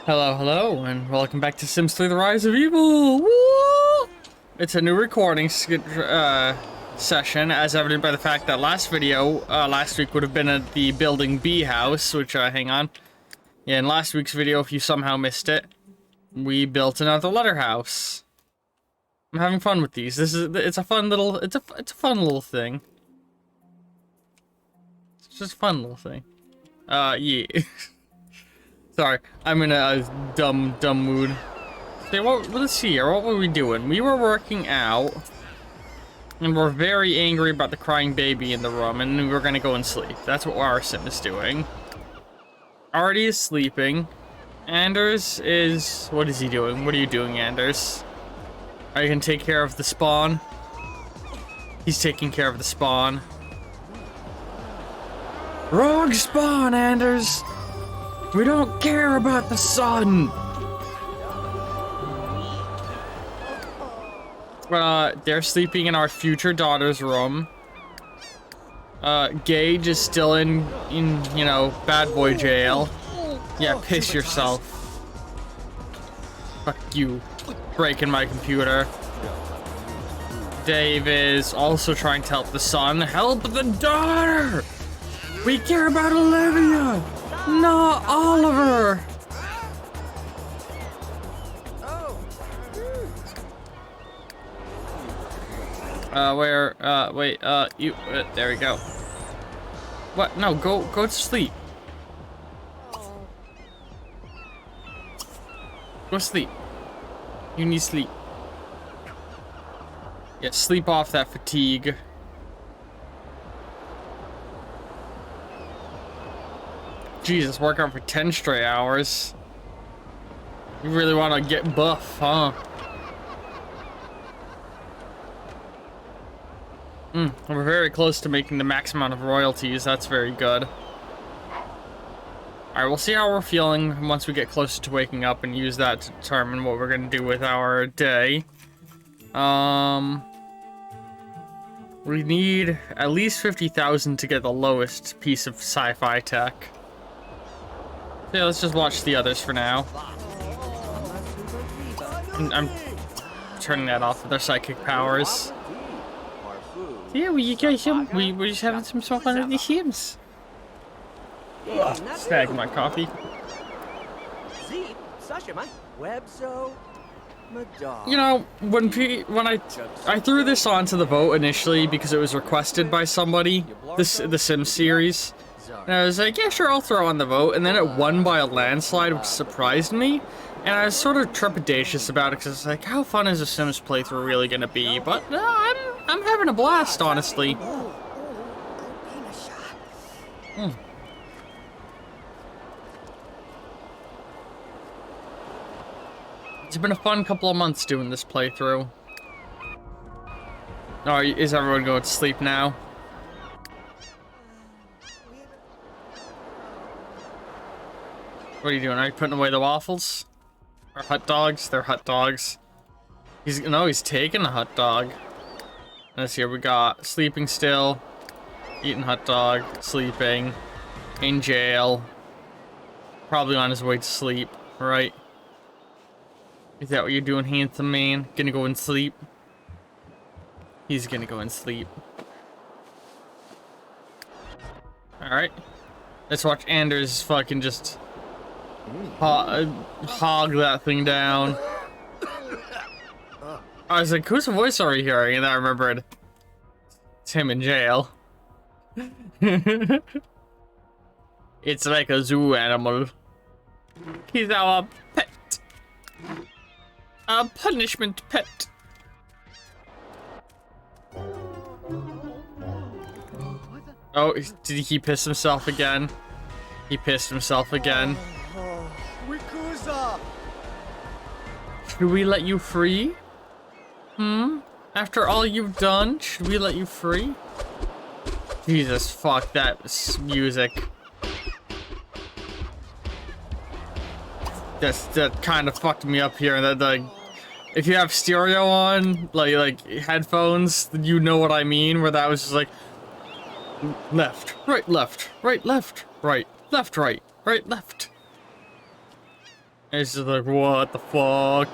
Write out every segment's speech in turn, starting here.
Hello, hello, and welcome back to Sims 3: The Rise of Evil! Woo! It's a new recording session, as evident by the fact that last week would have been at the Building B house, which, hang on. Yeah, in last week's video, if you somehow missed it, we built another letter house. I'm having fun with these. It's a fun little thing. It's just a fun little thing. Yeah. Sorry, I'm in a dumb mood. So let's see here, what were we doing? We were working out, and we're very angry about the crying baby in the room, and we were gonna go and sleep. That's what our sim is doing. Artie is sleeping. Anders is... what is he doing? What are you doing, Anders? Are you gonna take care of the spawn? He's taking care of the spawn. Wrong spawn, Anders! We don't care about the sun! They're sleeping in our future daughter's room. Gage is still in, you know, bad boy jail. Yeah, piss yourself. Fuck you. Breaking my computer. Dave is also trying to help the son. Help the daughter! We care about Olivia! Not Oliver! There we go. What? No, go to sleep. Go sleep. You need sleep. Yeah, sleep off that fatigue. Jesus, work out for 10 straight hours. You really want to get buff, huh? We're very close to making the max amount of royalties. That's very good. Alright, we'll see how we're feeling once we get closer to waking up and use that to determine what we're going to do with our day. We need at least 50,000 to get the lowest piece of sci-fi tech. Yeah, let's just watch the others for now. I'm turning that off with their psychic we guys, we're just having some fun with the Sims. Snag my coffee. You know, when I threw this onto the vote initially because it was requested by somebody, the Sims series. And I was like, yeah, sure, I'll throw on the vote. And then it won by a landslide, which surprised me. And I was sort of trepidatious about it because it's like, how fun is a Sims playthrough really gonna be? But I'm having a blast, honestly. It's been a fun couple of months doing this playthrough. Oh, is everyone going to sleep now? What are you doing? Are you putting away the waffles? Or hot dogs? They're hot dogs. He's taking a hot dog. Let's see, we got sleeping still, eating hot dog, sleeping, in jail, probably on his way to sleep, right? Is that what you're doing, handsome man? Gonna go and sleep? He's gonna go and sleep. Alright. Let's watch Anders fucking just hog that thing down. I was like, whose voice are we hearing? And I remembered it's him in jail. It's like a zoo animal. He's our pet. A punishment pet. Oh, did he piss himself again? He pissed himself again. Should we let you free? After all you've done, should we let you free? Jesus, fuck that music. That kind of fucked me up here. That like, if you have stereo on, like headphones, you know what I mean. Where that was just like left, right, left, right, left, right, left, right, right, left. It's just like, what the fuck?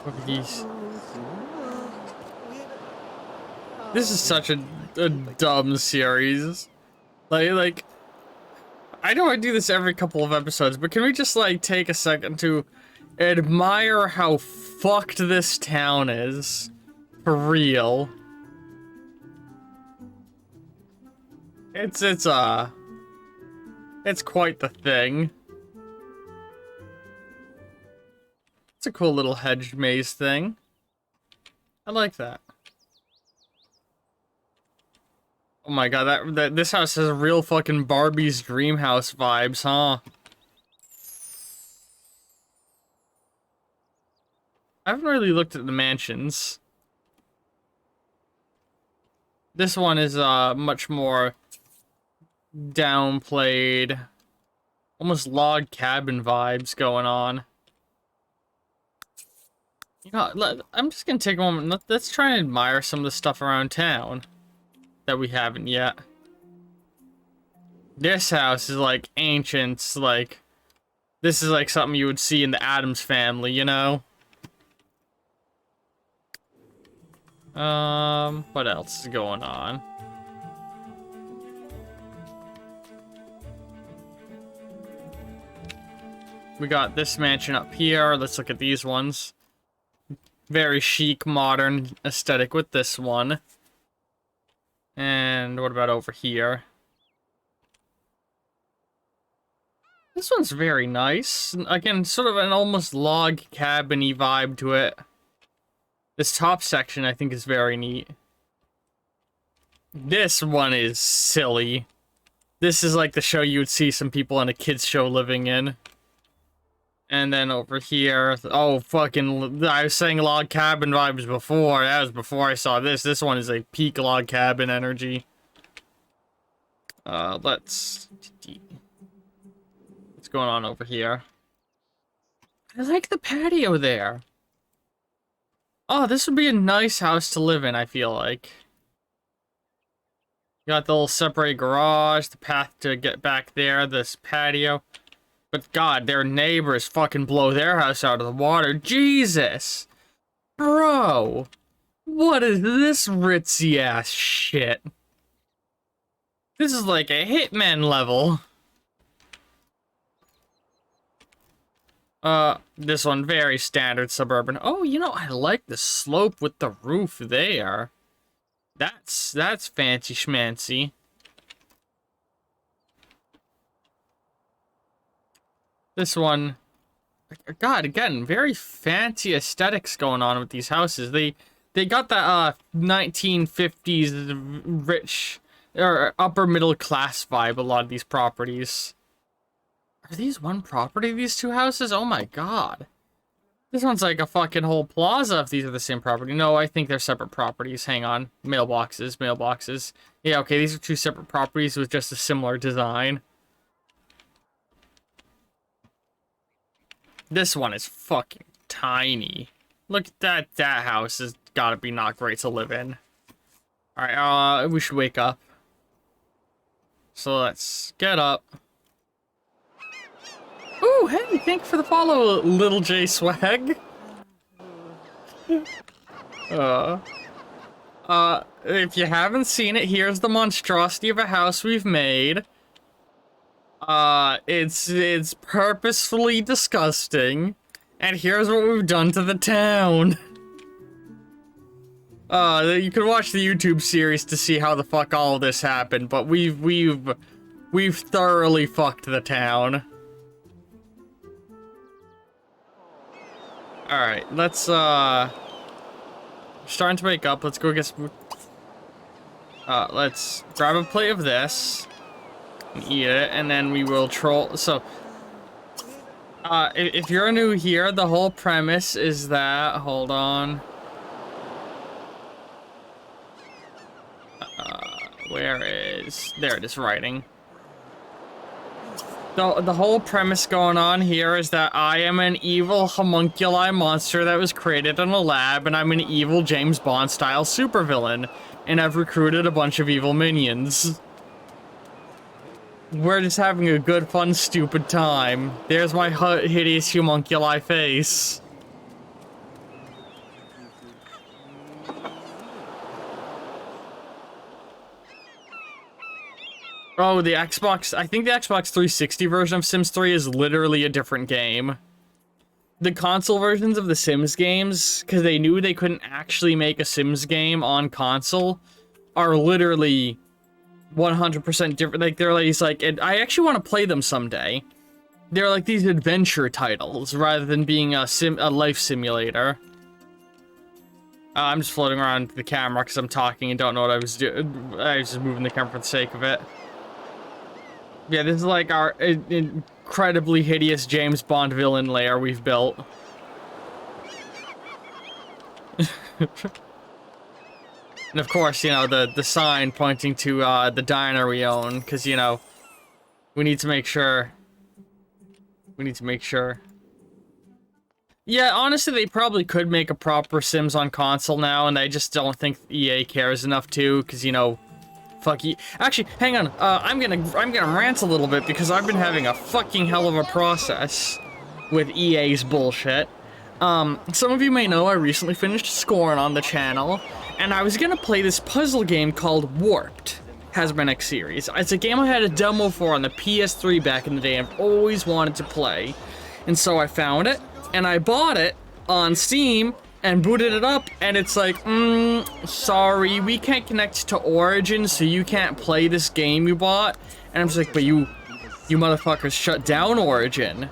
Look at these. This is such a dumb series. Like, I know I do this every couple of episodes, but can we just, like, take a second to admire how fucked this town is? For real. It's quite the thing. It's a cool little hedge maze thing. I like that. Oh my god, this house has real fucking Barbie's dream house vibes, huh? I haven't really looked at the mansions. This one is much more downplayed, almost log cabin vibes going on. You know, I'm just gonna take a moment. Let's try and admire some of the stuff around town that we haven't yet. This house is like ancient, like this is like something you would see in the Addams Family, you know? What else is going on? We got this mansion up here. Let's look at these ones. Very chic, modern aesthetic with this one. And what about over here? This one's very nice. Again, sort of an almost log cabin-y vibe to it. This top section, I think, is very neat. This one is silly. This is like the show you would see some people in a kids show living in. And then over here, oh, fucking, I was saying log cabin vibes before. That was before I saw this. This one is a peak log cabin energy. What's going on over here? I like the patio there. Oh, this would be a nice house to live in, I feel like. You got the little separate garage, the path to get back there, this patio. But god, their neighbors fucking blow their house out of the water. Jesus! Bro! What is this ritzy ass shit? This is like a Hitman level. This one, very standard suburban. Oh, you know, I like the slope with the roof there. That's fancy schmancy. This one, god, again, very fancy aesthetics going on with these houses. They got that 1950s rich or upper middle class vibe. A lot of these properties. Are these one property? These two houses? Oh my god, this one's like a fucking whole plaza. If these are the same property, no, I think they're separate properties. Hang on, mailboxes. Yeah, okay, these are two separate properties with just a similar design. This one is fucking tiny. Look at that. That house has gotta be not great to live in. Alright, we should wake up. So let's get up. Ooh, hey, thanks for the follow, Little J Swag. If you haven't seen it, here's the monstrosity of a house we've made. It's purposefully disgusting, and here's what we've done to the town. You can watch the YouTube series to see how the fuck all of this happened, but we've thoroughly fucked the town. Alright, let's, starting to wake up, let's go get some, let's grab a plate of this. Eat it, and then we will troll. So, if you're new here, the whole premise is that. Hold on. Where is. There it is, writing. The whole premise going on here is that I am an evil homunculi monster that was created in a lab, and I'm an evil James Bond-style supervillain, and I've recruited a bunch of evil minions. We're just having a good, fun, stupid time. There's my hideous homunculi face. Oh, the Xbox... I think the Xbox 360 version of Sims 3 is literally a different game. The console versions of the Sims games, because they knew they couldn't actually make a Sims game on console, are literally 100% different. Like, they're like, I actually want to play them someday. They're like these adventure titles, rather than being a life simulator. I'm just floating around the camera because I'm talking and don't know what I was doing. I was just moving the camera for the sake of it. Yeah, this is like our incredibly hideous James Bond villain lair we've built. And of course, you know, the sign pointing to the diner we own, because, you know, we need to make sure. We need to make sure. Yeah, honestly, they probably could make a proper Sims on console now, and I just don't think EA cares enough to, because, you know, fuck you. Actually, hang on. I'm gonna rant a little bit because I've been having a fucking hell of a process with EA's bullshit. Some of you may know I recently finished Scorn on the channel, and I was gonna play this puzzle game called Warped Hazbin series. It's a game I had a demo for on the PS3 back in the day and I've always wanted to play. And so I found it, and I bought it on Steam, and booted it up, and it's like, sorry, we can't connect to Origin, so you can't play this game you bought. And I'm just like, but you motherfuckers shut down Origin.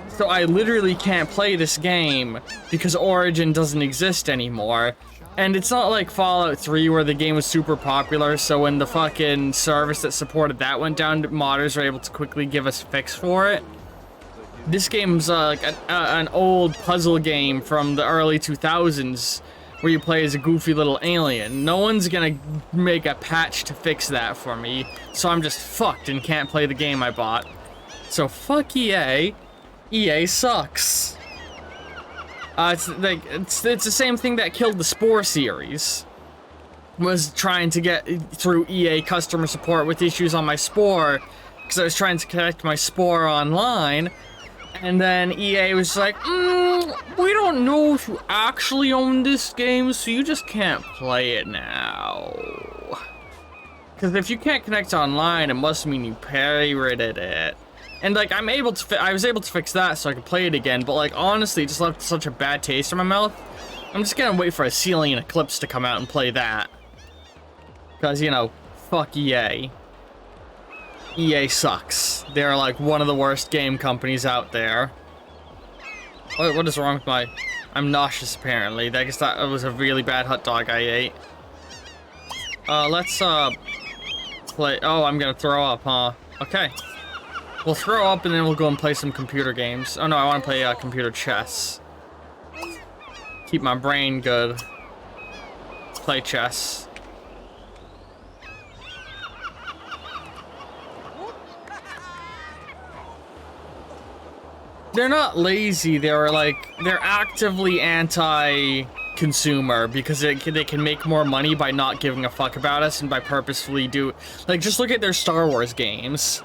So I literally can't play this game because Origin doesn't exist anymore. And it's not like Fallout 3 where the game was super popular, so when the fucking service that supported that went down, modders were able to quickly give us a fix for it. This game's like an old puzzle game from the early 2000s where you play as a goofy little alien. No one's gonna make a patch to fix that for me, so I'm just fucked and can't play the game I bought. So fuck EA. EA sucks. It's the same thing that killed the Spore series. Was trying to get through EA customer support with issues on my Spore because I was trying to connect my Spore online. And then EA was like, we don't know if you actually own this game, so you just can't play it now. Because if you can't connect online, it must mean you pirated it. And like, I was able to fix that so I could play it again, but like, honestly, it just left such a bad taste in my mouth. I'm just gonna wait for a Ceiling Eclipse to come out and play that. Because, you know, fuck EA. EA sucks. They're like one of the worst game companies out there. What is wrong with my... I'm nauseous apparently. I guess that was a really bad hot dog I ate. Let's play... Oh, I'm gonna throw up, huh? Okay. We'll throw up and then we'll go and play some computer games. Oh no, I want to play computer chess. Keep my brain good. Play chess. They're not lazy, they're actively anti-consumer because they can make more money by not giving a fuck about us and by purposefully just look at their Star Wars games.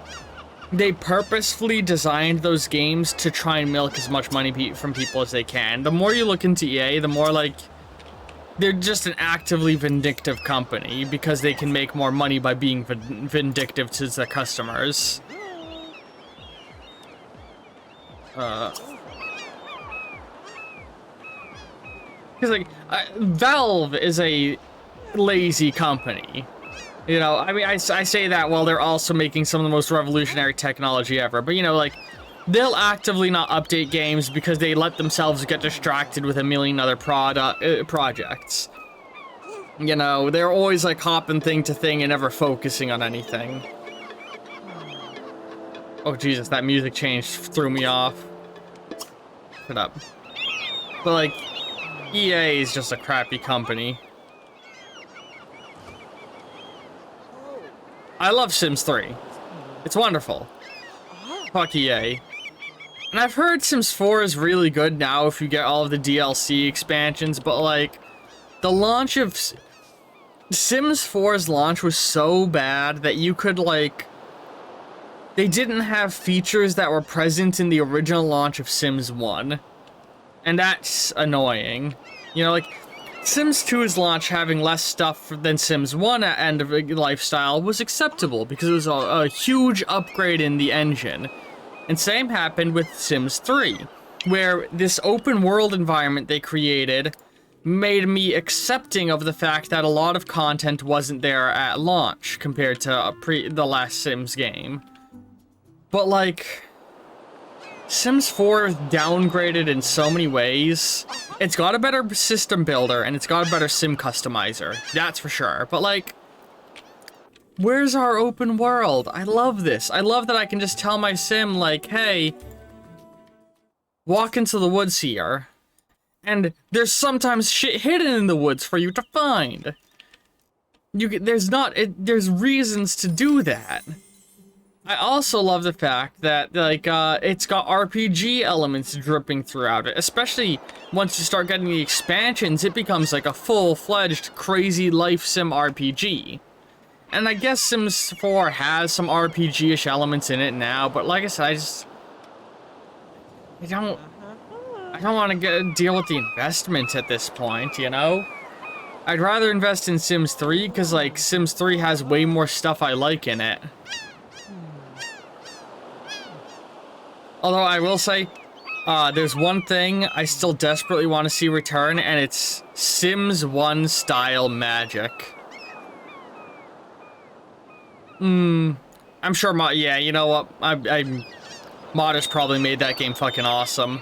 They purposefully designed those games to try and milk as much money from people as they can. The more you look into EA, the more like they're just an actively vindictive company because they can make more money by being vindictive to their customers. Because like Valve is a lazy company, you know. I mean, I say that while they're also making some of the most revolutionary technology ever. But you know, like they'll actively not update games because they let themselves get distracted with a million other projects. You know, they're always like hopping thing to thing and never focusing on anything. Oh Jesus, that music change threw me off. Shut up. But like, EA is just a crappy company. I love Sims 3. It's wonderful. Fuck EA. And I've heard Sims 4 is really good now if you get all of the DLC expansions, but like, the launch of Sims 4's launch was so bad that you could like, they didn't have features that were present in the original launch of Sims 1. And that's annoying. You know, like, Sims 2's launch having less stuff than Sims 1 at end of lifestyle was acceptable because it was a huge upgrade in the engine. And same happened with Sims 3, where this open world environment they created made me accepting of the fact that a lot of content wasn't there at launch compared to the last Sims game. But like, Sims 4 is downgraded in so many ways. It's got a better system builder, and it's got a better sim customizer. That's for sure. But like, where's our open world? I love this. I love that I can just tell my sim, like, hey, walk into the woods here. And there's sometimes shit hidden in the woods for you to find. There's reasons to do that. I also love the fact that, like, it's got RPG elements dripping throughout it. Especially once you start getting the expansions, it becomes like a full-fledged crazy life sim RPG. And I guess Sims 4 has some RPG-ish elements in it now, but like I said, I don't want to deal with the investment at this point, you know? I'd rather invest in Sims 3, because, like, Sims 3 has way more stuff I like in it. Although I will say, there's one thing I still desperately want to see return, and it's Sims 1 style magic. I'm sure yeah, you know what, modders probably made that game fucking awesome.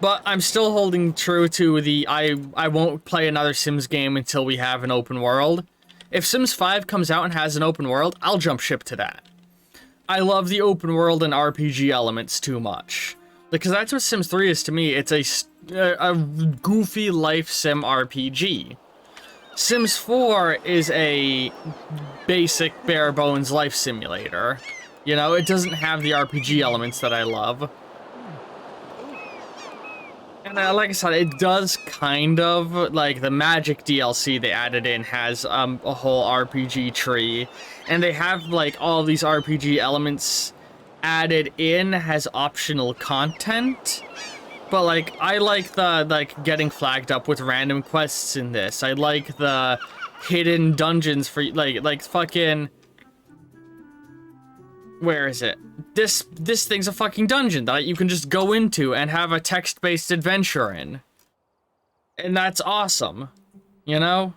But I'm still holding true to the, I won't play another Sims game until we have an open world. If Sims 5 comes out and has an open world, I'll jump ship to that. I love the open world and RPG elements too much. Because that's what Sims 3 is to me. It's a goofy life sim RPG. Sims 4 is a basic bare bones life simulator. You know, it doesn't have the RPG elements that I love. And like I said, it does kind of, like, the Magic DLC they added in has a whole RPG tree. And they have, like, all these RPG elements added in as optional content. But, like, I like the, like, getting flagged up with random quests in this. I like the hidden dungeons for, like fucking... Where is it? This thing's a fucking dungeon that you can just go into and have a text-based adventure in. And that's awesome. You know?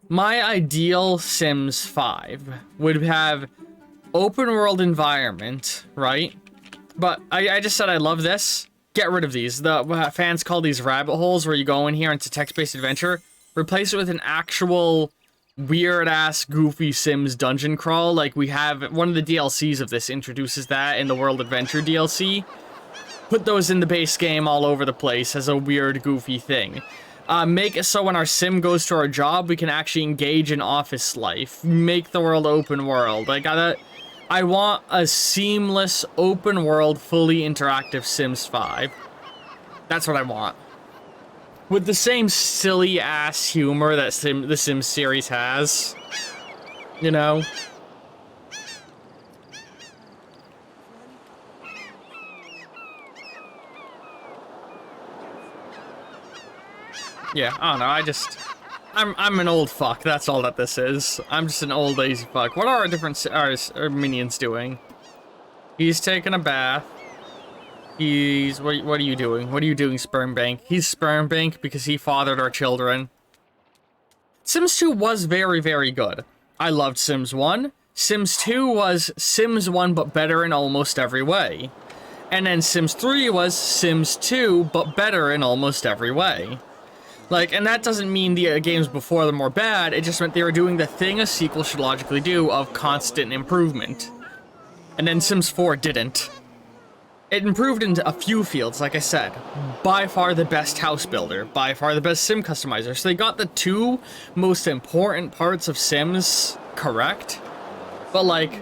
My ideal Sims 5 would have open world environment, right? But I just said I love this. Get rid of these. The fans call these rabbit holes where you go in here and it's a text-based adventure. Replace it with an actual weird-ass, goofy Sims dungeon crawl. Like, we have one of the DLCs of this introduces that in the World Adventure DLC. Put those in the base game all over the place as a weird, goofy thing. Make it so when our sim goes to our job, we can actually engage in office life. Make the world open world. Like, I want a seamless, open world, fully interactive Sims 5. That's what I want. With the same silly-ass humor that the Sims series has. You know? Yeah, I don't know, I'm an old fuck, that's all that this is. I'm just an old lazy fuck. What are our minions doing? He's taking a bath. He's... What are you doing? What are you doing, Sperm Bank? He's Sperm Bank because he fathered our children. Sims 2 was very, very good. I loved Sims 1. Sims 2 was Sims 1 but better in almost every way. And then Sims 3 was Sims 2 but better in almost every way. Like, and that doesn't mean the games before them were bad, it just meant they were doing the thing a sequel should logically do of constant improvement. And then Sims 4 didn't. It improved in a few fields, like I said. By far the best house builder, by far the best sim customizer. So they got the two most important parts of Sims correct. But like,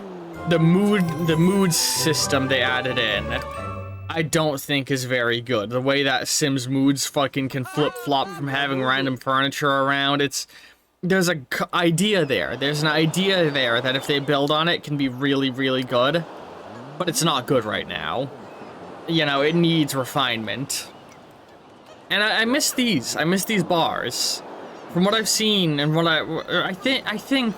the mood system they added in, I don't think is very good. The way that Sims moods fucking can flip-flop from having random furniture around, there's a idea there. There's an idea there that if they build on it, can be really, really good. But it's not good right now. You know, it needs refinement. And I miss these. I miss these bars. From what I've seen and what I think,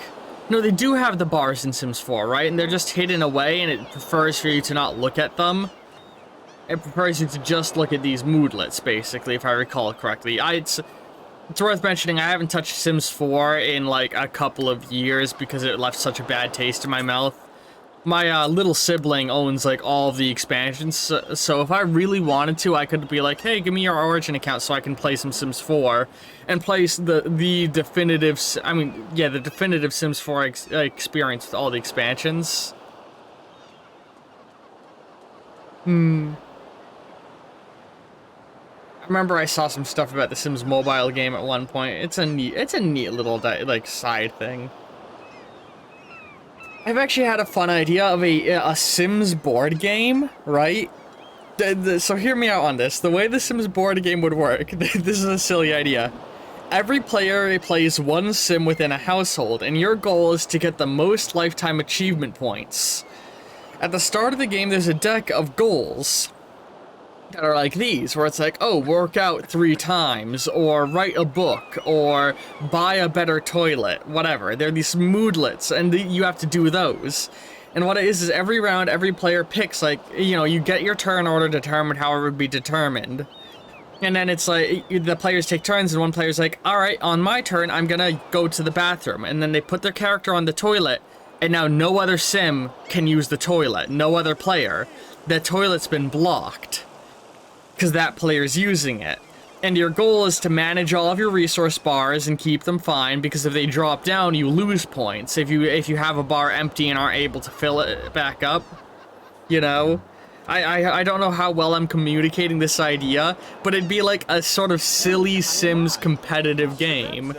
no, they do have the bars in Sims 4, right? And they're just hidden away, and it prefers for you to not look at them. It prefers you to just look at these moodlets, basically, if I recall correctly. It's worth mentioning, I haven't touched Sims 4 in, like, a couple of years because it left such a bad taste in my mouth. My little sibling owns, like, all of the expansions, so if I really wanted to, I could be like, hey, give me your Origin account so I can play some Sims 4, and play the definitive Sims 4 experience with all the expansions. I remember I saw some stuff about the Sims mobile game at one point. It's a neat little, like, side thing. I've actually had a fun idea of a Sims board game, right? So hear me out on this. The way the Sims board game would work, this is a silly idea. Every player plays one Sim within a household, and your goal is to get the most lifetime achievement points. At the start of the game, there's a deck of goals that are like these, where it's like, oh, work out 3 times, or write a book, or buy a better toilet, whatever. They're these moodlets, and you have to do those. And what it is every round, every player picks, like, you know, you get your turn order determined how it would be determined. And then it's like, the players take turns, and one player's like, alright, on my turn, I'm gonna go to the bathroom. And then they put their character on the toilet, and now no other Sim can use the toilet. No other player. The toilet's been blocked, because that player's using it. And your goal is to manage all of your resource bars and keep them fine, because if they drop down, you lose points. If you have a bar empty and aren't able to fill it back up, you know? I don't know how well I'm communicating this idea, but it'd be like a sort of silly Sims competitive game,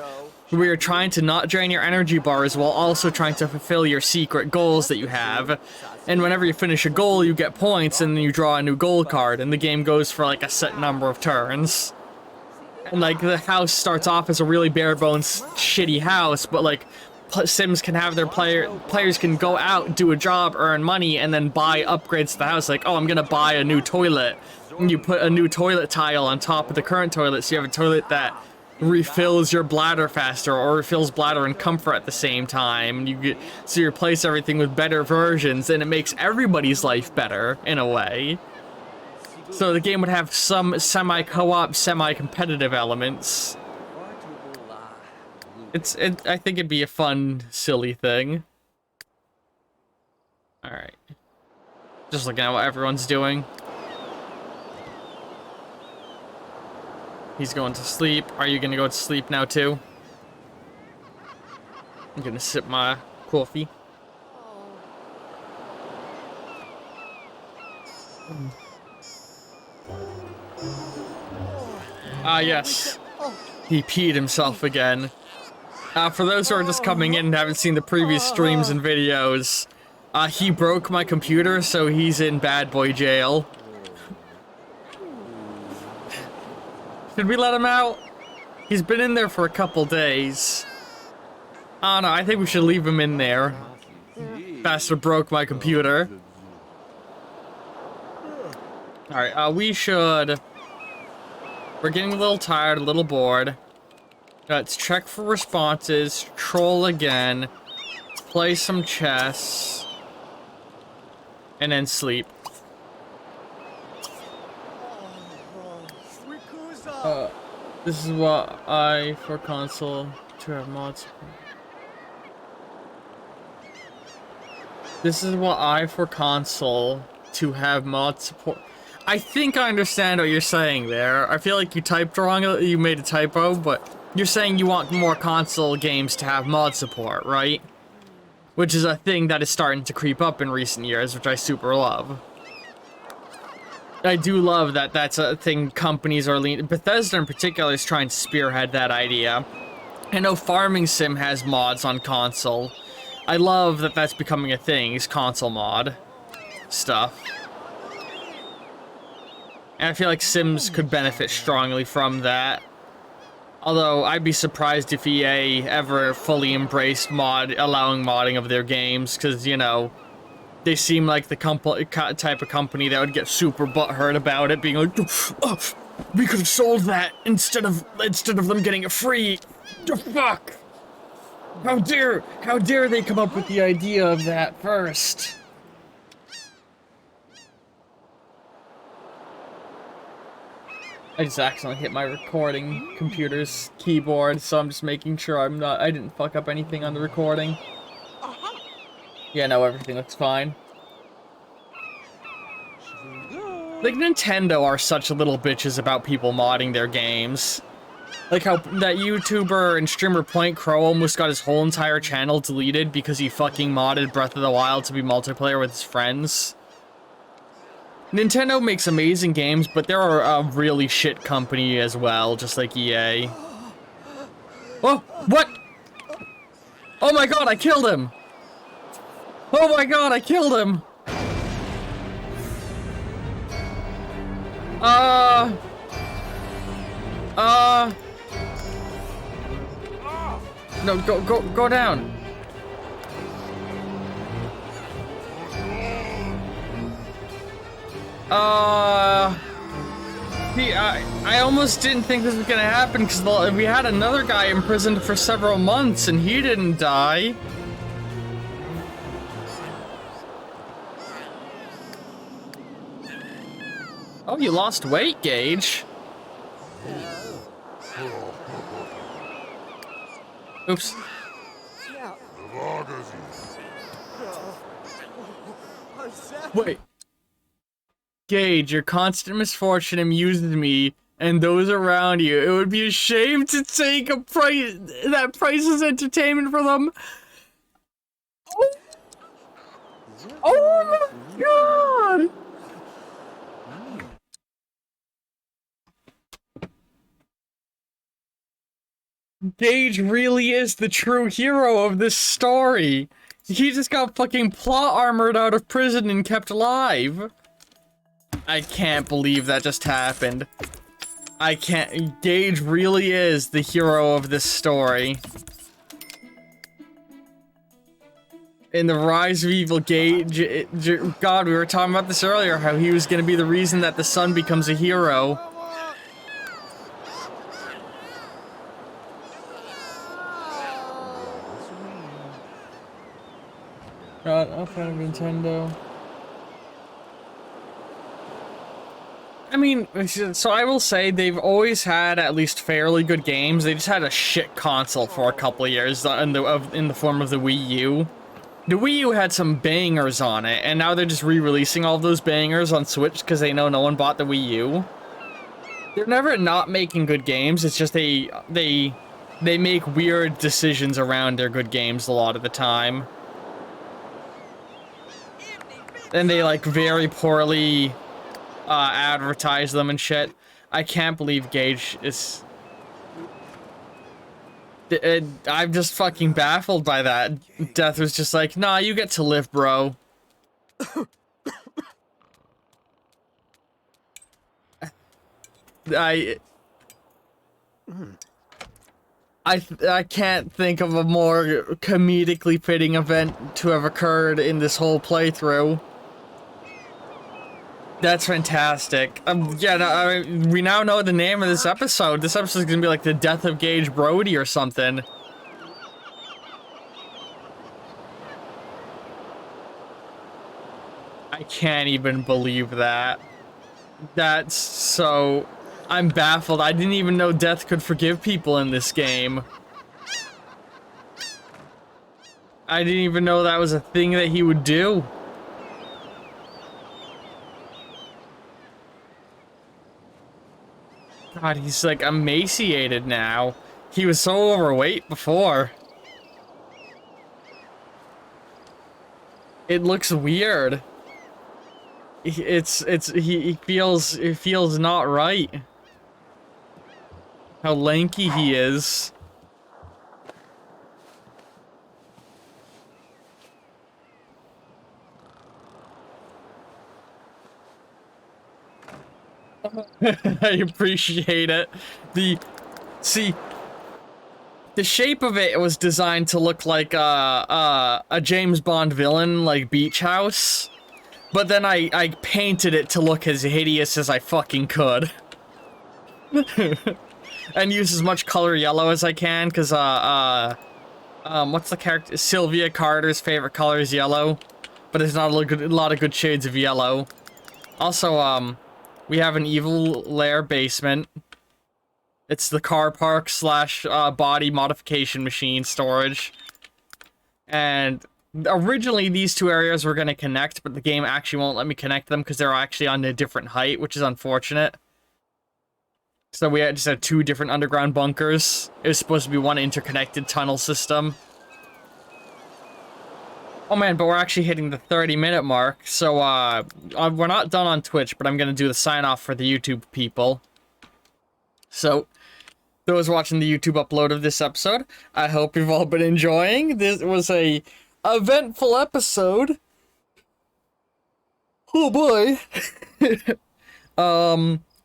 where you're trying to not drain your energy bars while also trying to fulfill your secret goals that you have. And whenever you finish a goal, you get points, and then you draw a new goal card, and the game goes for like a set number of turns. And like the house starts off as a really bare bones shitty house, but like Sims can have their players can go out, do a job, earn money, and then buy upgrades to the house. Like, oh, I'm gonna buy a new toilet. And you put a new toilet tile on top of the current toilet, so you have a toilet that refills your bladder faster, or refills bladder and comfort at the same time. So you replace everything with better versions, and it makes everybody's life better in a way. So the game would have some semi-co-op, semi-competitive elements. I think it'd be a fun, silly thing. Alright. Just looking at what everyone's doing. He's going to sleep. Are you gonna go to sleep now too? I'm gonna sip my coffee. Ah, yes. He peed himself again. For those who are just coming in and haven't seen the previous streams and videos, he broke my computer, so he's in bad boy jail. Should we let him out? He's been in there for a couple days. I don't know, I think we should leave him in there. Bastard broke my computer. Alright, we're getting a little tired, a little bored. Let's check for responses, troll again, play some chess, and then sleep. This is what I for console to have mods. This is what I for console to have mod support. I think I understand what you're saying there. I feel like you typed wrong, you made a typo, but you're saying you want more console games to have mod support, right? Which is a thing that is starting to creep up in recent years, which I super love. I do love that that's a thing companies are leaning. Bethesda in particular is trying to spearhead that idea. I know Farming Sim has mods on console. I love that that's becoming a thing, is console mod stuff. And I feel like Sims could benefit strongly from that. Although, I'd be surprised if EA ever fully embraced allowing modding of their games, because, you know, they seem like the type of company that would get super butthurt about it, being like, oh, we could have sold that instead of them getting it free. The fuck! How dare they come up with the idea of that first? I just accidentally hit my recording computer's keyboard, so I'm just making sure I didn't fuck up anything on the recording. Yeah, no, everything looks fine. Like, Nintendo are such little bitches about people modding their games. Like how that YouTuber and streamer Point Crow almost got his whole entire channel deleted because he fucking modded Breath of the Wild to be multiplayer with his friends. Nintendo makes amazing games, but they're a really shit company as well, just like EA. Oh, what? Oh my god, I killed him! Oh my god, I killed him! No, go down. I almost didn't think this was gonna happen because we had another guy imprisoned for several months and he didn't die. Oh, you lost weight, Gage. Oops. Wait. Gage, your constant misfortune amuses me and those around you. It would be a shame to take that priceless entertainment from them. Oh my god! Gage really is the true hero of this story. He just got fucking plot armored out of prison and kept alive. I can't believe that just happened. I can't. Gage really is the hero of this story. In the Rise of Evil, Gage... God, we were talking about this earlier, how he was gonna be the reason that the son becomes a hero. Not a fan of Nintendo. I mean, so I will say they've always had at least fairly good games. They just had a shit console for a couple of years in the form of the Wii U. The Wii U had some bangers on it, and now they're just re-releasing all of those bangers on Switch because they know no one bought the Wii U. They're never not making good games. It's just they make weird decisions around their good games a lot of the time. And they, like, very poorly advertise them and shit. I can't believe Gage is... I'm just fucking baffled by that. Death was just like, nah, you get to live, bro. I can't think of a more comedically fitting event to have occurred in this whole playthrough. That's fantastic. Yeah, no, we now know the name of this episode. This episode's gonna be like the death of Gage Briody or something. I can't even believe that. That's so... I'm baffled. I didn't even know death could forgive people in this game. I didn't even know that was a thing that he would do. God, he's like emaciated now. He was so overweight before. It looks weird. It feels not right. How lanky he is. I appreciate it. See, the shape of it was designed to look like a James Bond villain, like beach house. But then I painted it to look as hideous as I fucking could. And use as much color yellow as I can, because, what's the character? Sylvia Carter's favorite color is yellow. But there's not a lot of good shades of yellow. Also, we have an evil lair basement. It's the car park slash body modification machine storage. And originally these two areas were going to connect, but the game actually won't let me connect them because they're actually on a different height, which is unfortunate. So we just had two different underground bunkers. It was supposed to be one interconnected tunnel system. Oh man, but we're actually hitting the 30-minute mark, so we're not done on Twitch, but I'm gonna do the sign-off for the YouTube people. So, those watching the YouTube upload of this episode, I hope you've all been enjoying. This was a eventful episode. Oh boy.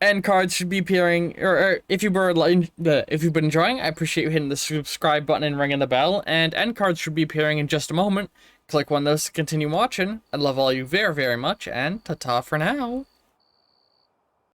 End cards should be appearing, or if you've been enjoying, I appreciate you hitting the subscribe button and ringing the bell, and end cards should be appearing in just a moment. Click one of those to continue watching. I love all you very, very much, and ta-ta for now.